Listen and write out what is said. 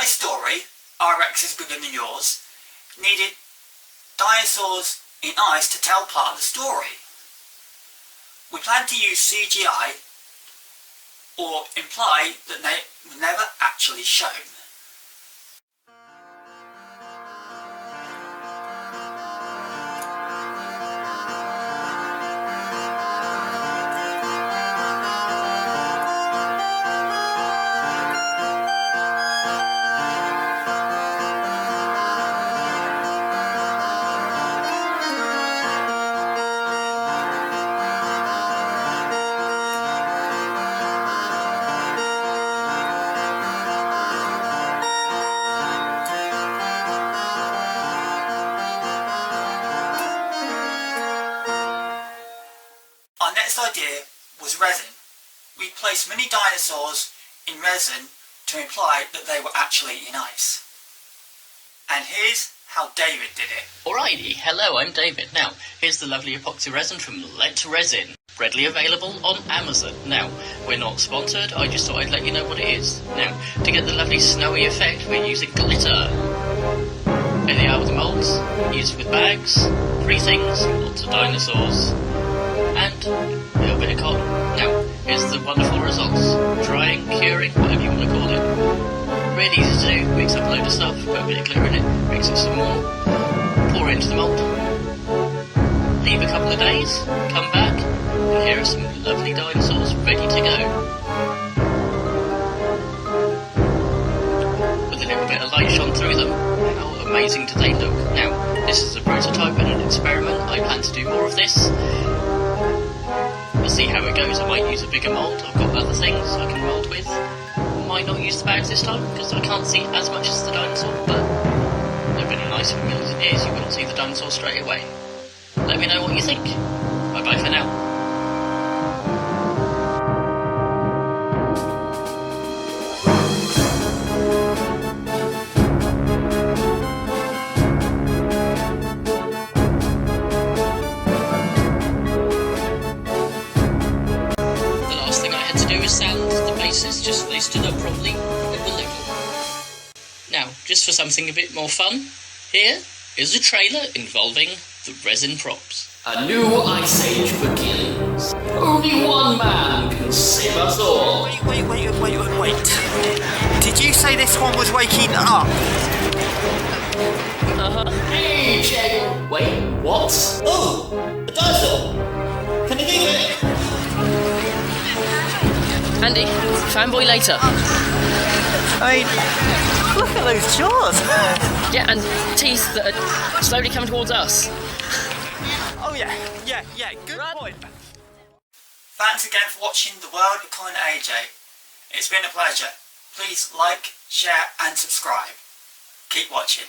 my story, RX is bigger than yours, needed dinosaurs in ice to tell part of the story. We plan to use CGI or imply that they were never actually shown. Our next idea was resin. We placed mini dinosaurs in resin to imply that they were actually in ice. And here's how David did it. Alrighty, hello, I'm David. Now, here's the lovely epoxy resin from WatAJ, readily available on Amazon. Now, we're not sponsored, I just thought I'd let you know what it is. Now, to get the lovely snowy effect, we're using glitter. Here they are with the moulds, used with bags, 3 things, lots of dinosaurs, and a little bit of cotton. Now, here's the wonderful results. Drying, curing, whatever you want to call it. Really easy to do, mix up a load of stuff, put a bit of glitter in it, mix it some more, pour it into the mould, leave a couple of days, come back, and here are some lovely dinosaurs ready to go. With a little bit of light shone through them, how amazing do they look? Now, this is a prototype and an experiment. I plan to do more of this. We'll see how it goes. I might use a bigger mould. I've got other things I can mould with. Might not use the bags this time because I can't see as much as the dinosaur, but they're really nice for millions of years. You wouldn't see the dinosaur straight away. Let me know what you think. Bye bye for now. Sand the bases just so they stood up properly at the level. Now, just for something a bit more fun, here is a trailer involving the resin props. A new ice age begins. Only one man can save us all. Wait. Did you say this one was waking up? Hey, Jay. Wait, what? Oh, a dinosaur. Can you do it? Andy, fanboy later. I mean, look at those jaws. Yeah, and teeth that are slowly coming towards us. Oh yeah, good point. Thanks again for watching The World of WatAJ. It's been a pleasure. Please like, share and subscribe. Keep watching.